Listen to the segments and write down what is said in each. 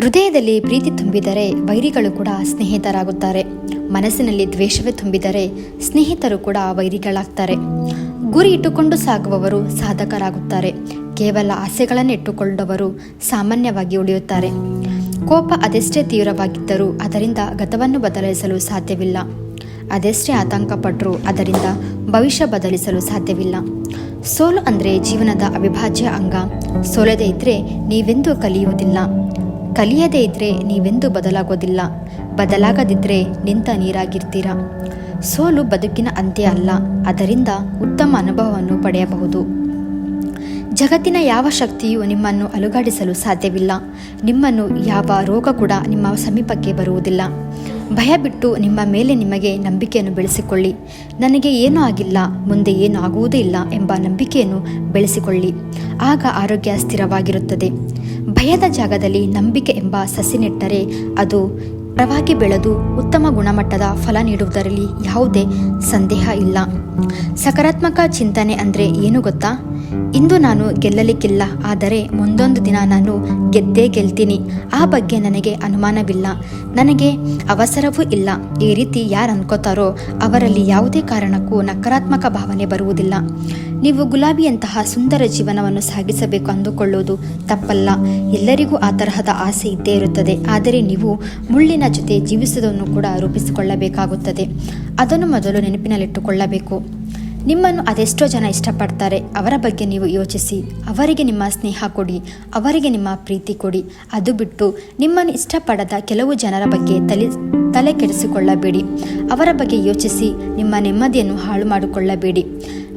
ಹೃದಯದಲ್ಲಿ ಪ್ರೀತಿ ತುಂಬಿದರೆ ವೈರಿಗಳು ಕೂಡ ಸ್ನೇಹಿತರಾಗುತ್ತಾರೆ. ಮನಸ್ಸಿನಲ್ಲಿ ದ್ವೇಷವೇ ತುಂಬಿದರೆ ಸ್ನೇಹಿತರು ಕೂಡ ವೈರಿಗಳಾಗ್ತಾರೆ. ಗುರಿ ಇಟ್ಟುಕೊಂಡು ಸಾಗುವವರು ಸಾಧಕರಾಗುತ್ತಾರೆ. ಕೇವಲ ಆಸೆಗಳನ್ನು ಇಟ್ಟುಕೊಂಡವರು ಸಾಮಾನ್ಯವಾಗಿ ಉಳಿಯುತ್ತಾರೆ. ಕೋಪ ಅದೆಷ್ಟೇ ತೀವ್ರವಾಗಿದ್ದರೂ ಅದರಿಂದ ಗತವನ್ನು ಬದಲಿಸಲು ಸಾಧ್ಯವಿಲ್ಲ. ಅದೆಷ್ಟೇ ಆತಂಕಪಟ್ಟರೂ ಅದರಿಂದ ಭವಿಷ್ಯ ಬದಲಿಸಲು ಸಾಧ್ಯವಿಲ್ಲ. ಸೋಲು ಅಂದರೆ ಜೀವನದ ಅವಿಭಾಜ್ಯ ಅಂಗ. ಸೋಲದೇ ಇದ್ದರೆ ನೀವೆಂದೂ ಕಲಿಯುವುದಿಲ್ಲ. ಕಲಿಯದೇ ಇದ್ದರೆ ನೀವೆಂದೂ ಬದಲಾಗೋದಿಲ್ಲ. ಬದಲಾಗದಿದ್ದರೆ ನಿಂತ ನೀರಾಗಿರ್ತೀರ. ಸೋಲು ಬದುಕಿನ ಅಂತ್ಯ ಅಲ್ಲ, ಅದರಿಂದ ಉತ್ತಮ ಅನುಭವವನ್ನು ಪಡೆಯಬಹುದು. ಜಗತ್ತಿನ ಯಾವ ಶಕ್ತಿಯೂ ನಿಮ್ಮನ್ನು ಅಲುಗಾಡಿಸಲು ಸಾಧ್ಯವಿಲ್ಲ. ನಿಮ್ಮನ್ನು ಯಾವ ರೋಗ ಕೂಡ ನಿಮ್ಮ ಸಮೀಪಕ್ಕೆ ಬರುವುದಿಲ್ಲ. ಭಯ ಬಿಟ್ಟು ನಿಮ್ಮ ಮೇಲೆ ನಿಮಗೆ ನಂಬಿಕೆಯನ್ನು ಬೆಳೆಸಿಕೊಳ್ಳಿ. ನನಗೆ ಏನೂ ಆಗಿಲ್ಲ, ಮುಂದೆ ಏನೂ ಆಗುವುದೇ ಇಲ್ಲ ಎಂಬ ನಂಬಿಕೆಯನ್ನು ಬೆಳೆಸಿಕೊಳ್ಳಿ. ಆಗ ಆರೋಗ್ಯ ಸ್ಥಿರವಾಗಿರುತ್ತದೆ. ಭಯದ ಜಾಗದಲ್ಲಿ ನಂಬಿಕೆ ಎಂಬ ಸಸಿ ನೆಟ್ಟರೆ ಅದು ಮರವಾಗಿ ಬೆಳೆದು ಉತ್ತಮ ಗುಣಮಟ್ಟದ ಫಲ ನೀಡುವುದರಲ್ಲಿ ಯಾವುದೇ ಸಂದೇಹ ಇಲ್ಲ. ಸಕಾರಾತ್ಮಕ ಚಿಂತನೆ ಅಂದರೆ ಏನು ಗೊತ್ತಾ? ಇಂದು ನಾನು ಗೆಲ್ಲಲಿಕ್ಕಿಲ್ಲ, ಆದರೆ ಮುಂದೊಂದು ದಿನ ನಾನು ಗೆದ್ದೇ ಗೆಲ್ತೀನಿ. ಆ ಬಗ್ಗೆ ನನಗೆ ಅನುಮಾನವಿಲ್ಲ, ನನಗೆ ಅವಸರವೂ ಇಲ್ಲ. ಈ ರೀತಿ ಯಾರು ಅನ್ಕೋತಾರೋ ಅವರಲ್ಲಿ ಯಾವುದೇ ಕಾರಣಕ್ಕೂ ನಕಾರಾತ್ಮಕ ಭಾವನೆ ಬರುವುದಿಲ್ಲ. ನೀವು ಗುಲಾಬಿಯಂತಹ ಸುಂದರ ಜೀವನವನ್ನು ಸಾಗಿಸಬೇಕು ಅಂದುಕೊಳ್ಳುವುದು ತಪ್ಪಲ್ಲ. ಎಲ್ಲರಿಗೂ ಆ ತರಹದ ಆಸೆ ಇದ್ದೇ ಇರುತ್ತದೆ. ಆದರೆ ನೀವು ಮುಳ್ಳಿನ ಜೊತೆ ಜೀವಿಸುವುದನ್ನು ಕೂಡ ರೂಪಿಸಿಕೊಳ್ಳಬೇಕಾಗುತ್ತದೆ. ಅದನ್ನು ಮೊದಲು ನೆನಪಿನಲ್ಲಿಟ್ಟುಕೊಳ್ಳಬೇಕು. ನಿಮ್ಮನ್ನು ಅದೆಷ್ಟೋ ಜನ ಇಷ್ಟಪಡ್ತಾರೆ. ಅವರ ಬಗ್ಗೆ ನೀವು ಯೋಚಿಸಿ. ಅವರಿಗೆ ನಿಮ್ಮ ಸ್ನೇಹ ಕೊಡಿ, ಅವರಿಗೆ ನಿಮ್ಮ ಪ್ರೀತಿ ಕೊಡಿ. ಅದು ಬಿಟ್ಟು ನಿಮ್ಮನ್ನು ಇಷ್ಟಪಡದ ಕೆಲವು ಜನರ ಬಗ್ಗೆ ತಲೆ ಕೆಡಿಸಿಕೊಳ್ಳಬೇಡಿ. ಅವರ ಬಗ್ಗೆ ಯೋಚಿಸಿ ನಿಮ್ಮ ನೆಮ್ಮದಿಯನ್ನು ಹಾಳು ಮಾಡಿಕೊಳ್ಳಬೇಡಿ.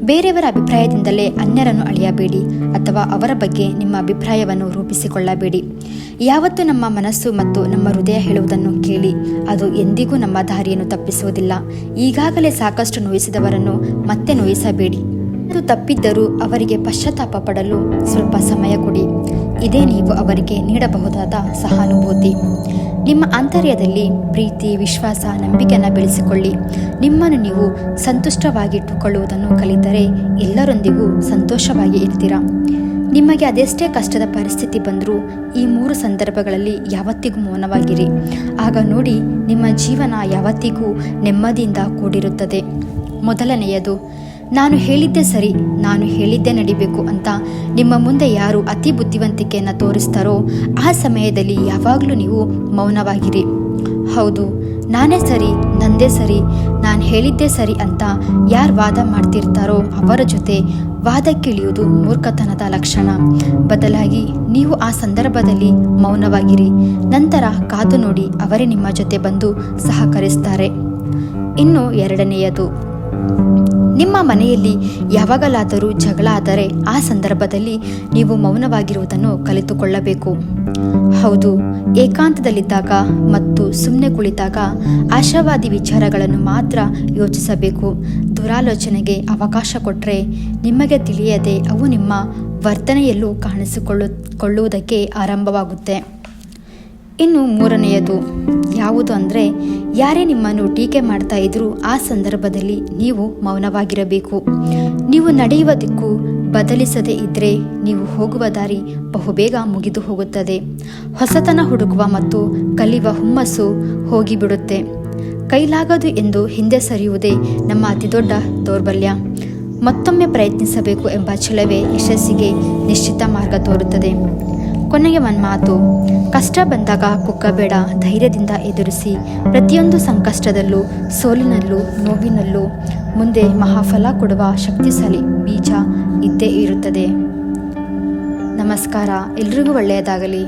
ಬೇರೆಯವರ ಅಭಿಪ್ರಾಯದಿಂದಲೇ ಅನ್ಯರನ್ನು ಅಳೆಯಬೇಡಿ ಅಥವಾ ಅವರ ಬಗ್ಗೆ ನಿಮ್ಮ ಅಭಿಪ್ರಾಯವನ್ನು ರೂಪಿಸಿಕೊಳ್ಳಬೇಡಿ. ಯಾವತ್ತೂ ನಮ್ಮ ಮನಸ್ಸು ಮತ್ತು ನಮ್ಮ ಹೃದಯ ಹೇಳುವುದನ್ನು ಕೇಳಿ. ಅದು ಎಂದಿಗೂ ನಮ್ಮ ದಾರಿಯನ್ನು ತಪ್ಪಿಸುವುದಿಲ್ಲ. ಈಗಾಗಲೇ ಸಾಕಷ್ಟು ನೋಯಿಸಿದವರನ್ನು ಮತ್ತೆ ನೋಯಿಸಬೇಡಿ. ಅದು ತಪ್ಪಿದ್ದರೂ ಅವರಿಗೆ ಪಶ್ಚಾತ್ತಾಪ ಪಡಲು ಸ್ವಲ್ಪ ಸಮಯ ಕೊಡಿ. ಇದೇ ನೀವು ಅವರಿಗೆ ನೀಡಬಹುದಾದ ಸಹಾನುಭೂತಿ. ನಿಮ್ಮ ಆಂತರ್ಯದಲ್ಲಿ ಪ್ರೀತಿ, ವಿಶ್ವಾಸ, ನಂಬಿಕೆಯನ್ನು ಬೆಳೆಸಿಕೊಳ್ಳಿ. ನಿಮ್ಮನ್ನು ನೀವು ಸಂತುಷ್ಟವಾಗಿಟ್ಟುಕೊಳ್ಳುವುದನ್ನು ಕಲಿತರೆ ಎಲ್ಲರೊಂದಿಗೂ ಸಂತೋಷವಾಗಿ ಇರ್ತೀರ. ನಿಮಗೆ ಅದೆಷ್ಟೇ ಕಷ್ಟದ ಪರಿಸ್ಥಿತಿ ಬಂದರೂ ಈ 3 ಸಂದರ್ಭಗಳಲ್ಲಿ ಯಾವತ್ತಿಗೂ ಮೌನವಾಗಿರಿ. ಆಗ ನೋಡಿ, ನಿಮ್ಮ ಜೀವನ ಯಾವತ್ತಿಗೂ ನೆಮ್ಮದಿಯಿಂದ ಕೂಡಿರುತ್ತದೆ. ಮೊದಲನೆಯದು, ನಾನು ಹೇಳಿದ್ದೇ ಸರಿ, ನಾನು ಹೇಳಿದ್ದೇ ನಡಿಬೇಕು ಅಂತ ನಿಮ್ಮ ಮುಂದೆ ಯಾರು ಅತಿ ಬುದ್ಧಿವಂತಿಕೆಯನ್ನು ತೋರಿಸ್ತಾರೋ ಆ ಸಮಯದಲ್ಲಿ ಯಾವಾಗಲೂ ನೀವು ಮೌನವಾಗಿರಿ. ಹೌದು, ನಾನೇ ಸರಿ, ನಂದೇ ಸರಿ, ನಾನು ಹೇಳಿದ್ದೇ ಸರಿ ಅಂತ ಯಾರು ವಾದ ಮಾಡ್ತಿರ್ತಾರೋ ಅವರ ಜೊತೆ ವಾದಕ್ಕಿಳಿಯುವುದು ಮೂರ್ಖತನದ ಲಕ್ಷಣ. ಬದಲಾಗಿ ನೀವು ಆ ಸಂದರ್ಭದಲ್ಲಿ ಮೌನವಾಗಿರಿ. ನಂತರ ಕಾದು ನೋಡಿ, ಅವರೇ ನಿಮ್ಮ ಜೊತೆ ಬಂದು ಸಹಕರಿಸ್ತಾರೆ. ಇನ್ನು ಎರಡನೆಯದು, ನಿಮ್ಮ ಮನೆಯಲ್ಲಿ ಯಾವಾಗಲಾದರೂ ಜಗಳ ಆದರೆ ಆ ಸಂದರ್ಭದಲ್ಲಿ ನೀವು ಮೌನವಾಗಿರುವುದನ್ನು ಕಲಿತುಕೊಳ್ಳಬೇಕು. ಹೌದು, ಏಕಾಂತದಲ್ಲಿದ್ದಾಗ ಮತ್ತು ಸುಮ್ಮನೆ ಕುಳಿತಾಗ ಆಶಾವಾದಿ ವಿಚಾರಗಳನ್ನು ಮಾತ್ರ ಯೋಚಿಸಬೇಕು. ದುರಾಲೋಚನೆಗೆ ಅವಕಾಶ ಕೊಟ್ಟರೆ ನಿಮಗೆ ತಿಳಿಯದೆ ಅವು ನಿಮ್ಮ ವರ್ತನೆಯಲ್ಲೂ ಕಾಣಿಸಿಕೊಳ್ಳುವುದಕ್ಕೆ ಆರಂಭವಾಗುತ್ತೆ. ಇನ್ನು ಮೂರನೆಯದು ಯಾವುದು ಅಂದರೆ, ಯಾರೇ ನಿಮ್ಮನ್ನು ಟೀಕೆ ಮಾಡ್ತಾ ಇದ್ರೂ ಆ ಸಂದರ್ಭದಲ್ಲಿ ನೀವು ಮೌನವಾಗಿರಬೇಕು. ನೀವು ನಡೆಯುವ ದಿಕ್ಕು ಬದಲಿಸದೇ ಇದ್ದರೆ ನೀವು ಹೋಗುವ ದಾರಿ ಬಹುಬೇಗ ಮುಗಿದು ಹೋಗುತ್ತದೆ. ಹೊಸತನ ಹುಡುಕುವ ಮತ್ತು ಕಲಿಯುವ ಹುಮ್ಮಸ್ಸು ಹೋಗಿಬಿಡುತ್ತೆ. ಕೈಲಾಗದು ಎಂದು ಹಿಂದೆ ಸರಿಯುವುದೇ ನಮ್ಮ ಅತಿದೊಡ್ಡ ದೌರ್ಬಲ್ಯ. ಮತ್ತೊಮ್ಮೆ ಪ್ರಯತ್ನಿಸಬೇಕು ಎಂಬ ಛಲವೇ ಯಶಸ್ಸಿಗೆ ನಿಶ್ಚಿತ ಮಾರ್ಗ ತೋರುತ್ತದೆ. ಕೊನೆಗೆ ಒಂದು ಮಾತು, ಕಷ್ಟ ಬಂದಾಗ ಕುಗ್ಗಬೇಡ, ಧೈರ್ಯದಿಂದ ಎದುರಿಸಿ. ಪ್ರತಿಯೊಂದು ಸಂಕಷ್ಟದಲ್ಲೂ, ಸೋಲಿನಲ್ಲೂ, ನೋವಿನಲ್ಲೂ ಮುಂದೆ ಮಹಾಫಲ ಕೊಡುವ ಶಕ್ತಿಶಾಲಿ ಬೀಜ ಇದ್ದೇ ಇರುತ್ತದೆ. ನಮಸ್ಕಾರ, ಎಲ್ರಿಗೂ ಒಳ್ಳೆಯದಾಗಲಿ.